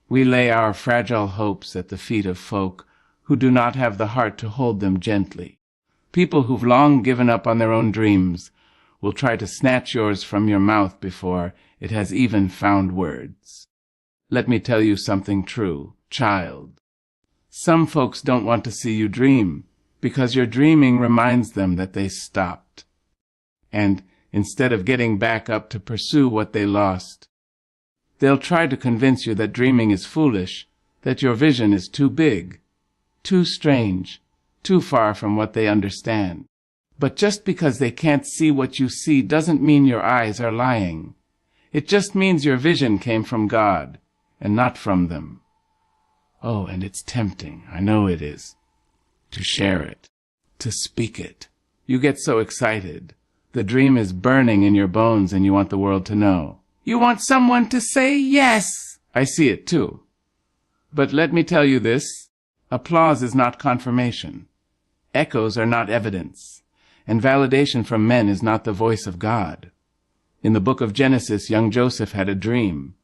We lay our fragile hopes at the feet of folk who do not have the heart to hold them gently. People who've long given up on their own dreams will try to snatch yours from your mouth before it has even found words. Let me tell you something true, child. Some folks don't want to see you dream because your dreaming reminds them that they stopped. And instead of getting back up to pursue what they lost, they'll try to convince you that dreaming is foolish, that your vision is too big, too strange, too far from what they understand. But just because they can't see what you see doesn't mean your eyes are lying. It just means your vision came from God and not from them. Oh, and it's tempting, I know it is, to share it, to speak it. You get so excited. The dream is burning in your bones and you want the world to know. You want someone to say yes. I see it too. But let me tell you this, applause is not confirmation. Echoes are not evidence. And validation from men is not the voice of God. In the book of Genesis, young Joseph had a dream,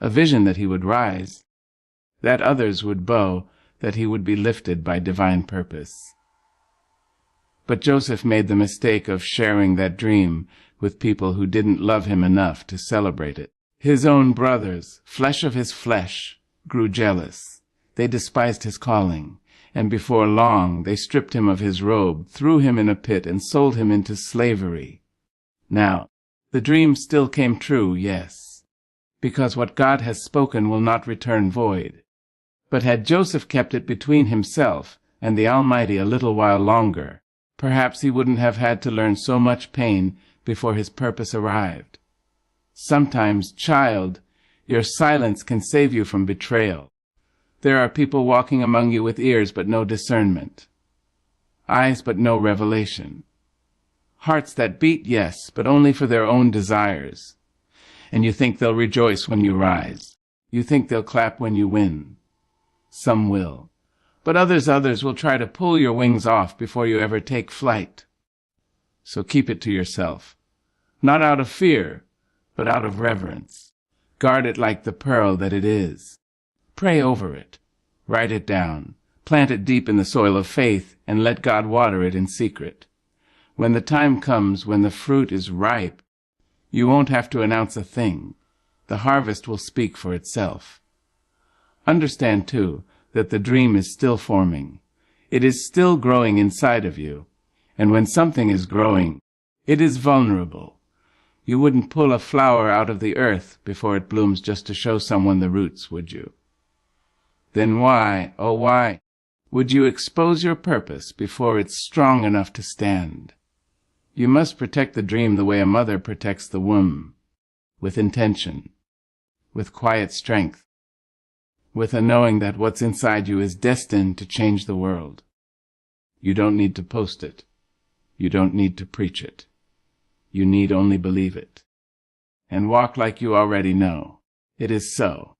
a vision that he would rise, that others would bow, that he would be lifted by divine purpose. But Joseph made the mistake of sharing that dream with people who didn't love him enough to celebrate it. His own brothers, flesh of his flesh, grew jealous. They despised his calling, and before long they stripped him of his robe, threw him in a pit, and sold him into slavery. Now, the dream still came true, yes, because what God has spoken will not return void. But had Joseph kept it between himself and the Almighty a little while longer, perhaps he wouldn't have had to learn so much pain before his purpose arrived. Sometimes, child, your silence can save you from betrayal. There are people walking among you with ears but no discernment, eyes but no revelation, hearts that beat, yes, but only for their own desires. And you think they'll rejoice when you rise. You think they'll clap when you win. Some will, but others will try to pull your wings off before you ever take flight. So keep it to yourself, not out of fear, but out of reverence. Guard it like the pearl that it is. Pray over it, write it down, plant it deep in the soil of faith, and let God water it in secret. When the time comes, when the fruit is ripe, you won't have to announce a thing. The harvest will speak for itself. Understand, too, that the dream is still forming. It is still growing inside of you. And when something is growing, it is vulnerable. You wouldn't pull a flower out of the earth before it blooms just to show someone the roots, would you? Then why, oh why, would you expose your purpose before it's strong enough to stand? You must protect the dream the way a mother protects the womb, with intention, with quiet strength, with a knowing that what's inside you is destined to change the world. You don't need to post it. You don't need to preach it. You need only believe it. And walk like you already know. It is so.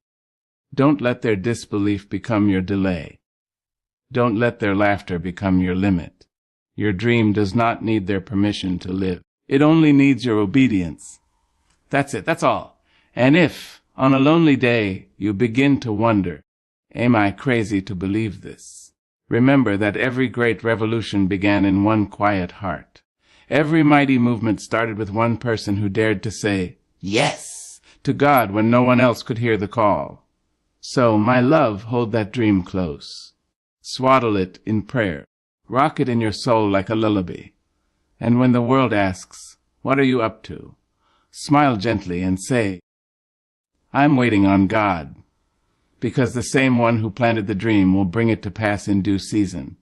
Don't let their disbelief become your delay. Don't let their laughter become your limit. Your dream does not need their permission to live. It only needs your obedience. That's it, that's all. And if, on a lonely day, you begin to wonder, am I crazy to believe this? Remember that every great revolution began in one quiet heart. Every mighty movement started with one person who dared to say, yes, to God when no one else could hear the call. So, my love, hold that dream close. Swaddle it in prayer. Rock it in your soul like a lullaby. And when the world asks, what are you up to? Smile gently and say, I'm waiting on God, because the same one who planted the dream will bring it to pass in due season.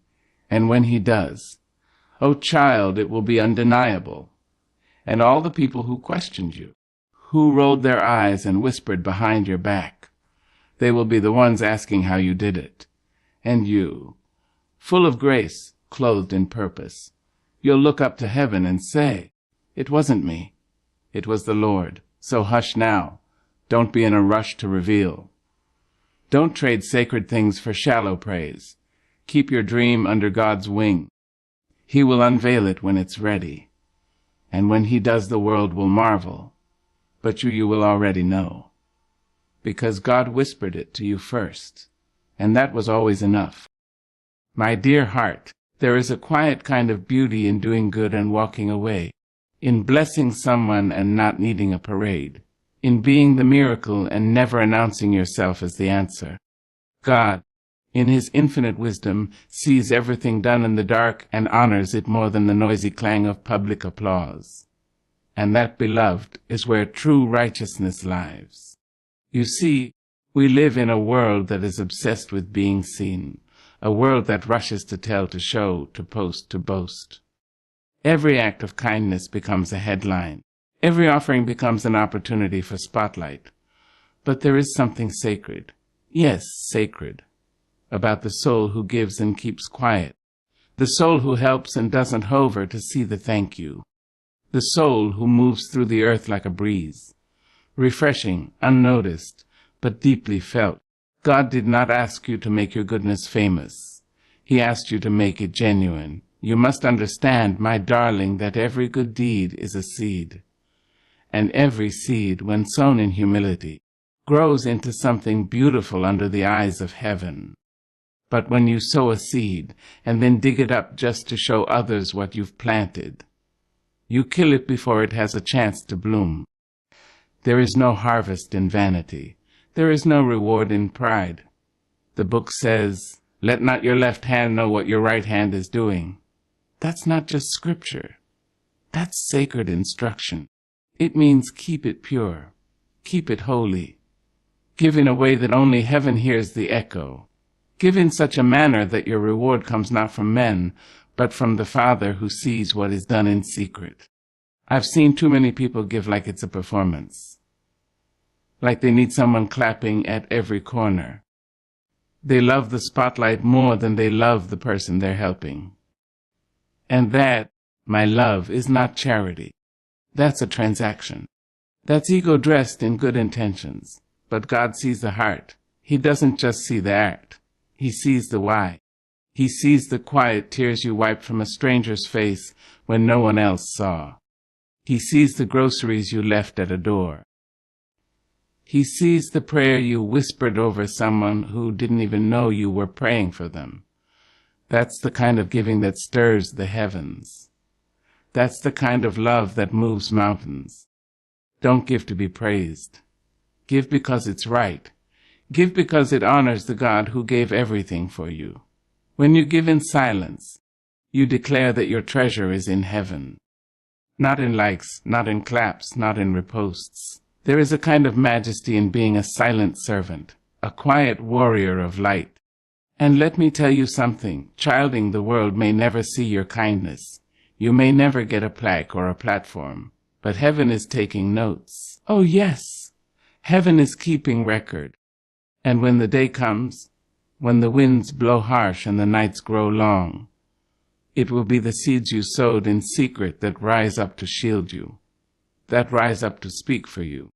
And when he does, oh child, it will be undeniable. And all the people who questioned you, who rolled their eyes and whispered behind your back, they will be the ones asking how you did it. And you, full of grace, clothed in purpose, you'll look up to heaven and say, it wasn't me, it was the Lord. So hush now. Don't be in a rush to reveal. Don't trade sacred things for shallow praise. Keep your dream under God's wing. He will unveil it when it's ready. And when he does, the world will marvel. But you will already know. because God whispered it to you first, and that was always enough. My dear heart, there is a quiet kind of beauty in doing good and walking away, in blessing someone and not needing a parade, in being the miracle and never announcing yourself as the answer. God, in His infinite wisdom, sees everything done in the dark and honors it more than the noisy clang of public applause. And that, beloved, is where true righteousness lies. You see, we live in a world that is obsessed with being seen, a world that rushes to tell, to show, to post, to boast. Every act of kindness becomes a headline. Every offering becomes an opportunity for spotlight. But there is something sacred, yes, sacred, about the soul who gives and keeps quiet, the soul who helps and doesn't hover to see the thank you, the soul who moves through the earth like a breeze, refreshing, unnoticed, but deeply felt. God did not ask you to make your goodness famous. He asked you to make it genuine. You must understand, my darling, that every good deed is a seed. And every seed, when sown in humility, grows into something beautiful under the eyes of heaven. But when you sow a seed and then dig it up just to show others what you've planted, you kill it before it has a chance to bloom. There is no harvest in vanity. There is no reward in pride. The book says, "Let not your left hand know what your right hand is doing." That's not just scripture. That's sacred instruction. It means keep it pure. Keep it holy. Give in a way that only heaven hears the echo. Give in such a manner that your reward comes not from men, but from the Father who sees what is done in secret. I've seen too many people give like it's a performance, like they need someone clapping at every corner. They love the spotlight more than they love the person they're helping. And that, my love, is not charity. That's a transaction. That's ego dressed in good intentions. But God sees the heart. He doesn't just see the act. He sees the why. He sees the quiet tears you wiped from a stranger's face when no one else saw. He sees the groceries you left at a door. He sees the prayer you whispered over someone who didn't even know you were praying for them. That's the kind of giving that stirs the heavens. That's the kind of love that moves mountains. Don't give to be praised. Give because it's right. Give because it honors the God who gave everything for you. When you give in silence, you declare that your treasure is in heaven. Not in likes, not in claps, not in reposts. There is a kind of majesty in being a silent servant, a quiet warrior of light. And let me tell you something, childing the world may never see your kindness. You may never get a plaque or a platform, but heaven is taking notes. Oh yes, heaven is keeping record. And when the day comes, when the winds blow harsh and the nights grow long, it will be the seeds you sowed in secret that rise up to shield you, that rise up to speak for you,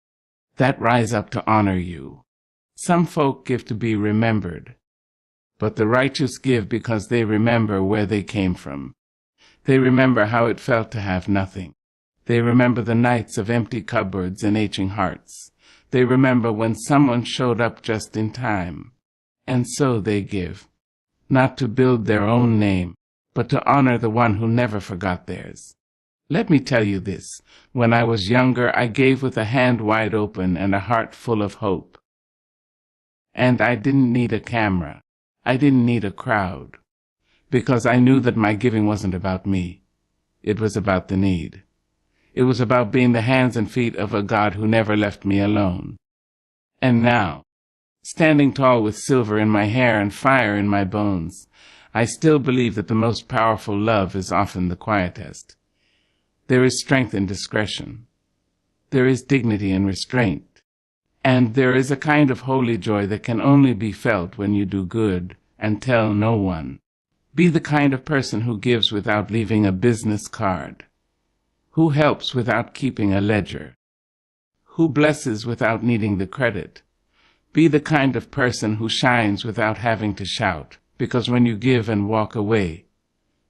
that rise up to honor you. Some folk give to be remembered, but the righteous give because they remember where they came from. They remember how it felt to have nothing. They remember the nights of empty cupboards and aching hearts. They remember when someone showed up just in time. And so they give, not to build their own name, but to honor the one who never forgot theirs. Let me tell you this. When I was younger, I gave with a hand wide open and a heart full of hope. And I didn't need a camera. I didn't need a crowd. Because I knew that my giving wasn't about me. It was about the need. It was about being the hands and feet of a God who never left me alone. And now, standing tall with silver in my hair and fire in my bones, I still believe that the most powerful love is often the quietest. There is strength in discretion. There is dignity in restraint. And there is a kind of holy joy that can only be felt when you do good and tell no one. Be the kind of person who gives without leaving a business card, who helps without keeping a ledger, who blesses without needing the credit. Be the kind of person who shines without having to shout, because when you give and walk away,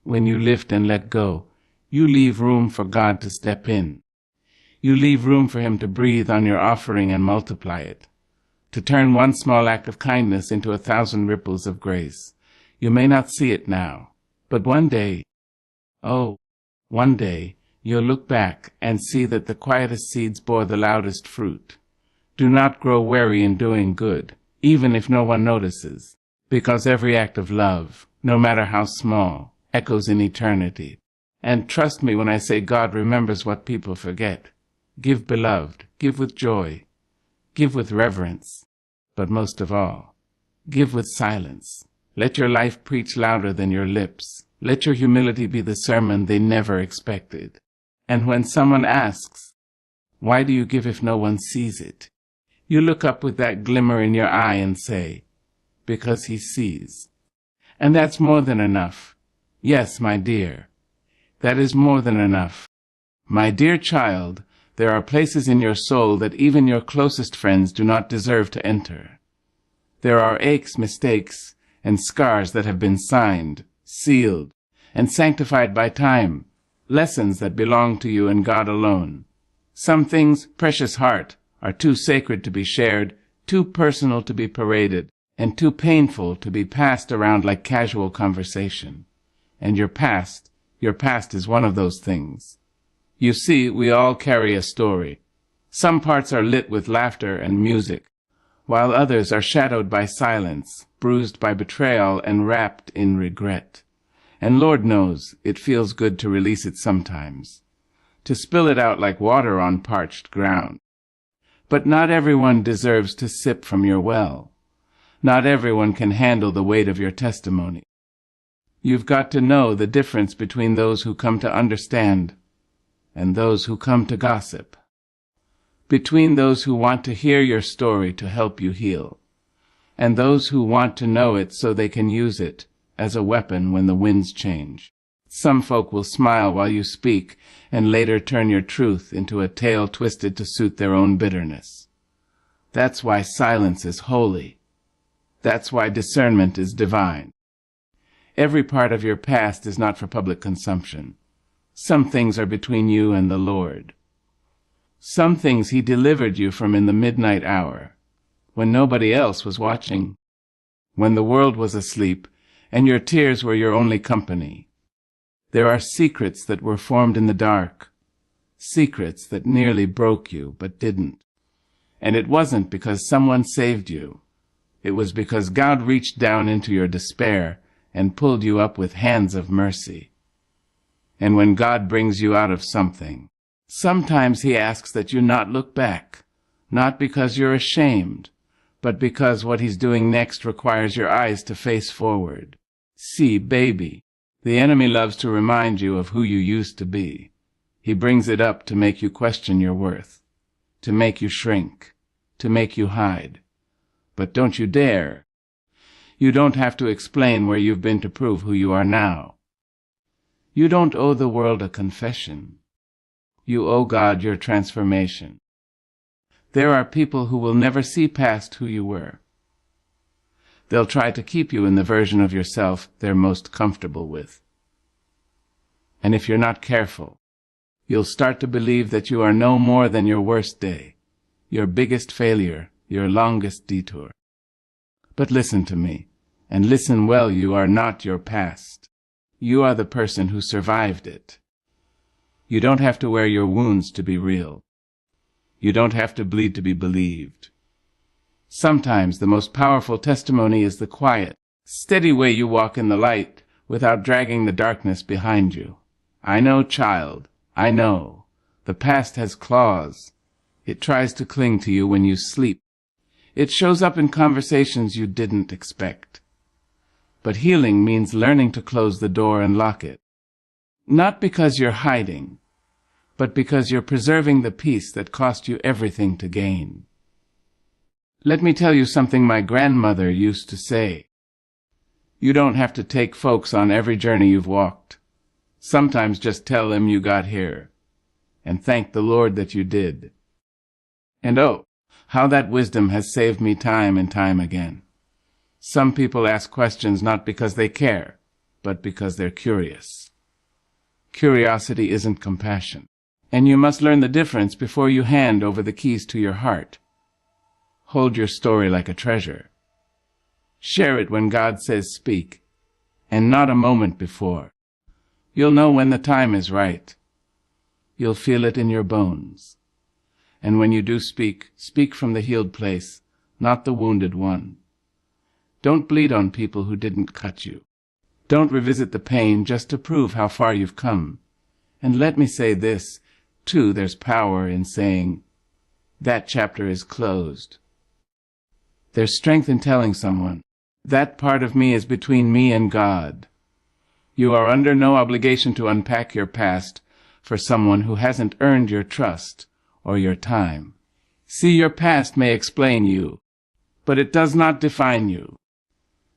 when you lift and let go, you leave room for God to step in. You leave room for Him to breathe on your offering and multiply it, to turn one small act of kindness into 1,000 ripples of grace. You may not see it now, but one day, one day, you'll look back and see that the quietest seeds bore the loudest fruit. Do not grow weary in doing good, even if no one notices, because every act of love, no matter how small, echoes in eternity. And trust me when I say God remembers what people forget. Give, beloved, give with joy, give with reverence, but most of all, give with silence. Let your life preach louder than your lips. Let your humility be the sermon they never expected. And when someone asks, why do you give if no one sees it? You look up with that glimmer in your eye and say, because he sees. And that's more than enough. Yes, my dear, that is more than enough. My dear child, there are places in your soul that even your closest friends do not deserve to enter. There are aches, mistakes, and scars that have been signed, sealed, and sanctified by time, lessons that belong to you and God alone. Some things, precious heart, are too sacred to be shared, too personal to be paraded, and too painful to be passed around like casual conversation. And your past is one of those things. You see, we all carry a story. Some parts are lit with laughter and music, while others are shadowed by silence, bruised by betrayal, and wrapped in regret. And Lord knows, it feels good to release it sometimes, to spill it out like water on parched ground. But not everyone deserves to sip from your well. Not everyone can handle the weight of your testimony. You've got to know the difference between those who come to understand and those who come to gossip. Between those who want to hear your story to help you heal, and those who want to know it so they can use it as a weapon when the winds change. Some folk will smile while you speak and later turn your truth into a tale twisted to suit their own bitterness. That's why silence is holy. That's why discernment is divine. Every part of your past is not for public consumption. Some things are between you and the Lord. Some things he delivered you from in the midnight hour, when nobody else was watching, when the world was asleep, and your tears were your only company. There are secrets that were formed in the dark, secrets that nearly broke you, but didn't. And it wasn't because someone saved you. It was because God reached down into your despair and pulled you up with hands of mercy. And when God brings you out of something, sometimes he asks that you not look back, not because you're ashamed, but because what he's doing next requires your eyes to face forward. See, baby, the enemy loves to remind you of who you used to be. He brings it up to make you question your worth, to make you shrink, to make you hide. But don't you dare. You don't have to explain where you've been to prove who you are now. You don't owe the world a confession. You owe God your transformation. There are people who will never see past who you were. They'll try to keep you in the version of yourself they're most comfortable with. And if you're not careful, you'll start to believe that you are no more than your worst day, your biggest failure, your longest detour. But listen to me, and listen well. You are not your past. You are the person who survived it. You don't have to wear your wounds to be real. You don't have to bleed to be believed. Sometimes the most powerful testimony is the quiet, steady way you walk in the light without dragging the darkness behind you. I know, child, I know. The past has claws. It tries to cling to you when you sleep. It shows up in conversations you didn't expect. But healing means learning to close the door and lock it. Not because you're hiding, but because you're preserving the peace that cost you everything to gain. Let me tell you something my grandmother used to say. You don't have to take folks on every journey you've walked. Sometimes just tell them you got here, and thank the Lord that you did. And oh, how that wisdom has saved me time and time again. Some people ask questions not because they care, but because they're curious. Curiosity isn't compassion, and you must learn the difference before you hand over the keys to your heart. Hold your story like a treasure. Share it when God says speak, and not a moment before. You'll know when the time is right. You'll feel it in your bones. And when you do speak, speak from the healed place, not the wounded one. Don't bleed on people who didn't cut you. Don't revisit the pain just to prove how far you've come. And let me say this, too, there's power in saying, that chapter is closed. There's strength in telling someone, that part of me is between me and God. You are under no obligation to unpack your past for someone who hasn't earned your trust or your time. See, your past may explain you, but it does not define you.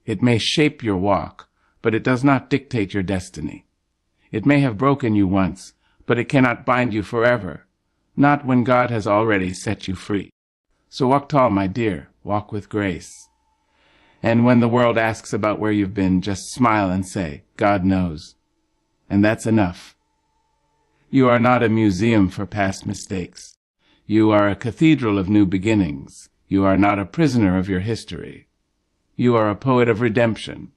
It may shape your walk, but it does not dictate your destiny. It may have broken you once, but it cannot bind you forever, not when God has already set you free. So walk tall, my dear, walk with grace. And when the world asks about where you've been, just smile and say, God knows. And that's enough. You are not a museum for past mistakes. You are a cathedral of new beginnings. You are not a prisoner of your history. You are a poet of redemption.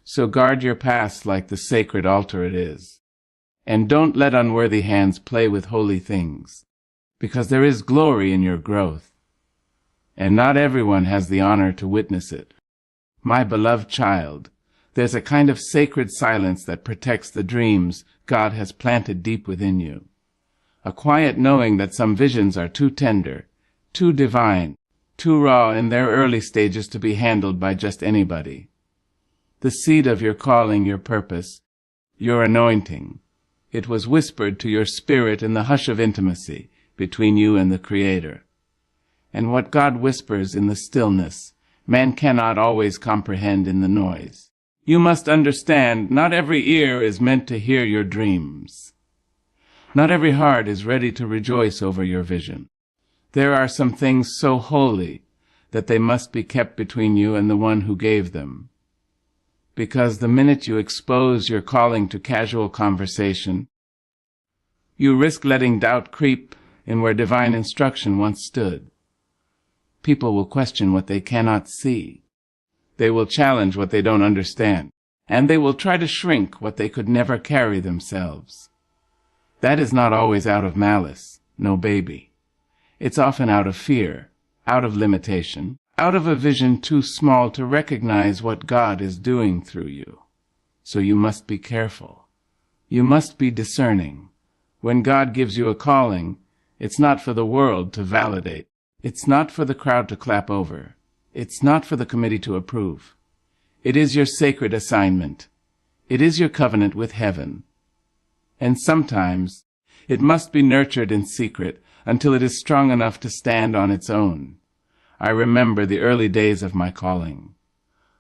So guard your past like the sacred altar it is. And don't let unworthy hands play with holy things, because there is glory in your growth. And not everyone has the honor to witness it. My beloved child, there's a kind of sacred silence that protects the dreams God has planted deep within you. A quiet knowing that some visions are too tender, too divine, too raw in their early stages to be handled by just anybody. The seed of your calling, your purpose, your anointing, it was whispered to your spirit in the hush of intimacy between you and the Creator. And what God whispers in the stillness, man cannot always comprehend in the noise. You must understand, not every ear is meant to hear your dreams. Not every heart is ready to rejoice over your vision. There are some things so holy that they must be kept between you and the one who gave them. Because the minute you expose your calling to casual conversation, you risk letting doubt creep in where divine instruction once stood. People will question what they cannot see. They will challenge what they don't understand, and they will try to shrink what they could never carry themselves. That is not always out of malice, no baby. It's often out of fear, out of limitation, out of a vision too small to recognize what God is doing through you. So you must be careful. You must be discerning. When God gives you a calling, it's not for the world to validate. It's not for the crowd to clap over. It's not for the committee to approve. It is your sacred assignment. It is your covenant with heaven. And sometimes it must be nurtured in secret until it is strong enough to stand on its own. I remember the early days of my calling.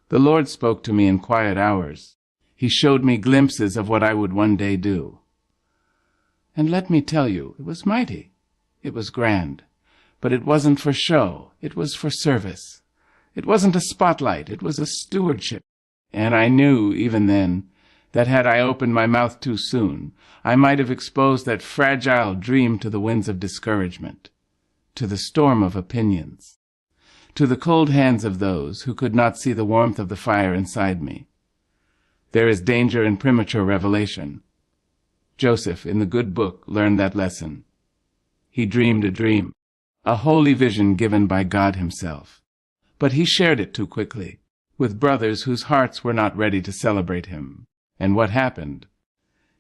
The Lord spoke to me in quiet hours. He showed me glimpses of what I would one day do. And let me tell you, it was mighty. It was grand. But it wasn't for show. It was for service. It wasn't a spotlight. It was a stewardship. And I knew, even then, that had I opened my mouth too soon, I might have exposed that fragile dream to the winds of discouragement, to the storm of opinions, to the cold hands of those who could not see the warmth of the fire inside me. There is danger in premature revelation. Joseph, in the good book, learned that lesson. He dreamed a dream, a holy vision given by God himself. But he shared it too quickly, with brothers whose hearts were not ready to celebrate him. And what happened?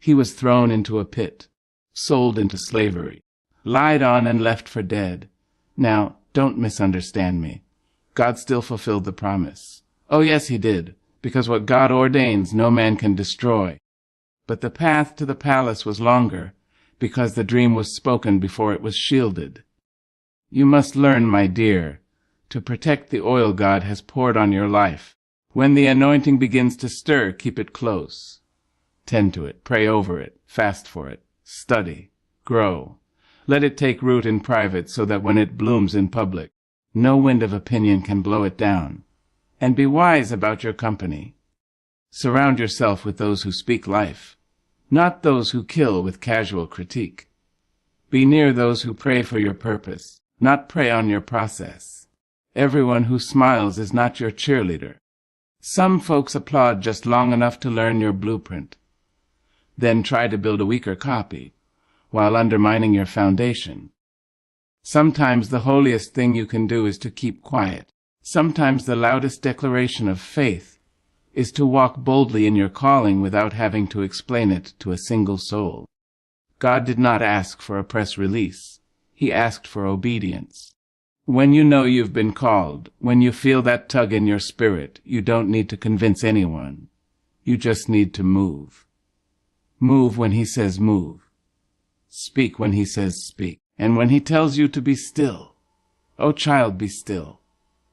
He was thrown into a pit, sold into slavery, lied on and left for dead. Now, don't misunderstand me. God still fulfilled the promise. Oh, yes, he did, because what God ordains no man can destroy. But the path to the palace was longer, because the dream was spoken before it was shielded. You must learn, my dear, to protect the oil God has poured on your life. When the anointing begins to stir, keep it close. Tend to it, pray over it, fast for it, study, grow. Let it take root in private so that when it blooms in public, no wind of opinion can blow it down. And be wise about your company. Surround yourself with those who speak life, not those who kill with casual critique. Be near those who pray for your purpose, not prey on your process. Everyone who smiles is not your cheerleader. Some folks applaud just long enough to learn your blueprint, then try to build a weaker copy while undermining your foundation. Sometimes the holiest thing you can do is to keep quiet. Sometimes the loudest declaration of faith is to walk boldly in your calling without having to explain it to a single soul. God did not ask for a press release. He asked for obedience. When you know you've been called, when you feel that tug in your spirit, you don't need to convince anyone. You just need to move. Move when he says move. Speak when he says speak. And when he tells you to be still, oh child, be still.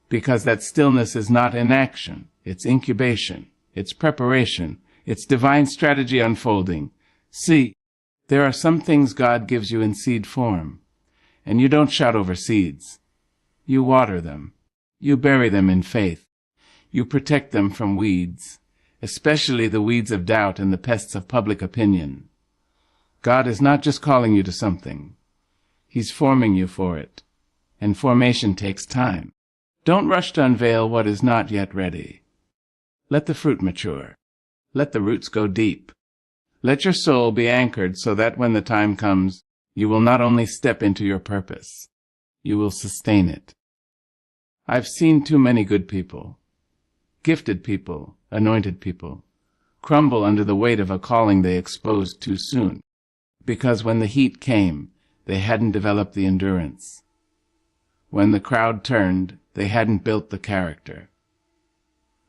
Because that stillness is not inaction. It's incubation. It's preparation. It's divine strategy unfolding. See, there are some things God gives you in seed form, and you don't shout over seeds. You water them. You bury them in faith. You protect them from weeds, especially the weeds of doubt and the pests of public opinion. God is not just calling you to something. He's forming you for it, and formation takes time. Don't rush to unveil what is not yet ready. Let the fruit mature. Let the roots go deep. Let your soul be anchored so that when the time comes, you will not only step into your purpose, you will sustain it. I've seen too many good people, gifted people, anointed people, crumble under the weight of a calling they exposed too soon, because when the heat came, they hadn't developed the endurance. When the crowd turned, they hadn't built the character.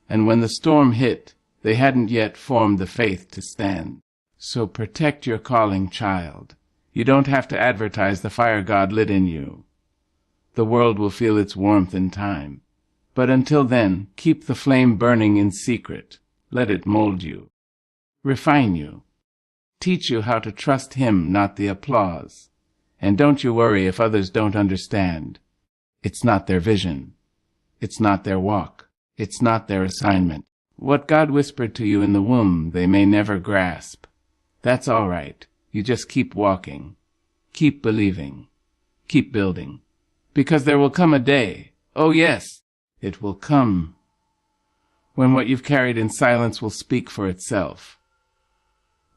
And when the storm hit, they hadn't yet formed the faith to stand. So protect your calling, child. You don't have to advertise the fire God lit in you. The world will feel its warmth in time. But until then, keep the flame burning in secret. Let it mold you, refine you, teach you how to trust him, not the applause. And don't you worry if others don't understand. It's not their vision. It's not their walk. It's not their assignment. What God whispered to you in the womb, they may never grasp. That's all right. You just keep walking. Keep believing. Keep building. Because there will come a day, oh yes, it will come, when what you've carried in silence will speak for itself.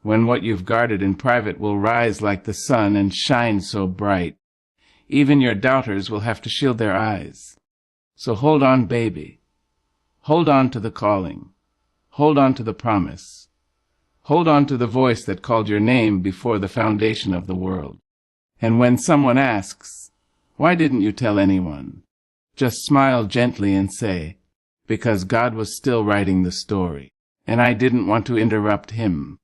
When what you've guarded in private will rise like the sun and shine so bright. Even your doubters will have to shield their eyes. So hold on, baby. Hold on to the calling. Hold on to the promise. Hold on to the voice that called your name before the foundation of the world. And when someone asks, why didn't you tell anyone? Just smile gently and say, because God was still writing the story, and I didn't want to interrupt him.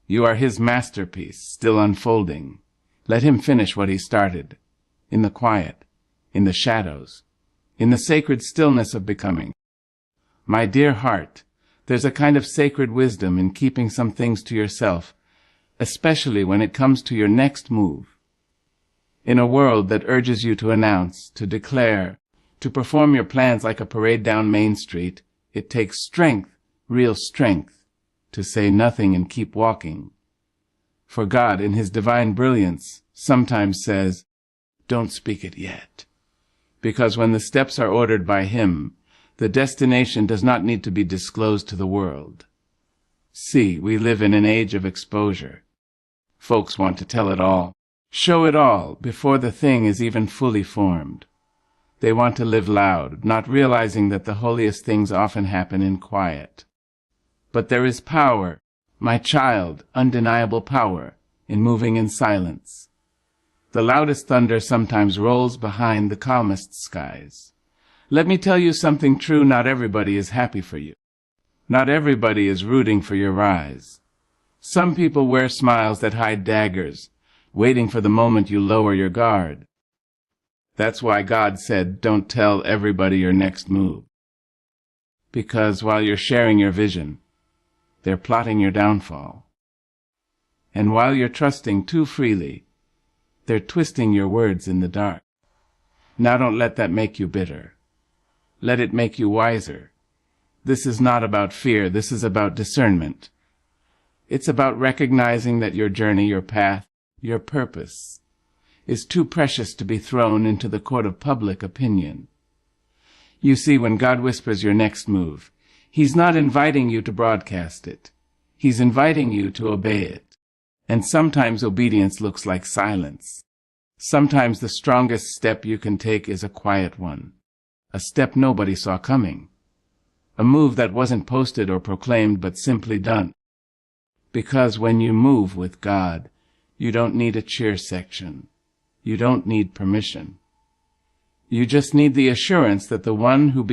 You are his masterpiece, still unfolding. Let him finish what he started, in the quiet, in the shadows, in the sacred stillness of becoming. My dear heart, there's a kind of sacred wisdom in keeping some things to yourself, especially when it comes to your next move. In a world that urges you to announce, to declare, to perform your plans like a parade down Main Street, it takes strength, real strength, to say nothing and keep walking. For God, in his divine brilliance, sometimes says, don't speak it yet. Because when the steps are ordered by him, the destination does not need to be disclosed to the world. See, we live in an age of exposure. Folks want to tell it all, show it all, before the thing is even fully formed. They want to live loud, not realizing that the holiest things often happen in quiet. But there is power, my child, undeniable power, in moving in silence. The loudest thunder sometimes rolls behind the calmest skies. Let me tell you something true, not everybody is happy for you. Not everybody is rooting for your rise. Some people wear smiles that hide daggers, waiting for the moment you lower your guard. That's why God said, don't tell everybody your next move. Because while you're sharing your vision, they're plotting your downfall. And while you're trusting too freely, they're twisting your words in the dark. Now don't let that make you bitter. Let it make you wiser. This is not about fear. This is about discernment. It's about recognizing that your journey, your path, your purpose is too precious to be thrown into the court of public opinion. You see, when God whispers your next move, He's not inviting you to broadcast it. He's inviting you to obey it. And sometimes obedience looks like silence. Sometimes the strongest step you can take is a quiet one, a step nobody saw coming, a move that wasn't posted or proclaimed but simply done. Because when you move with God, you don't need a cheer section. You don't need permission. You just need the assurance that the one who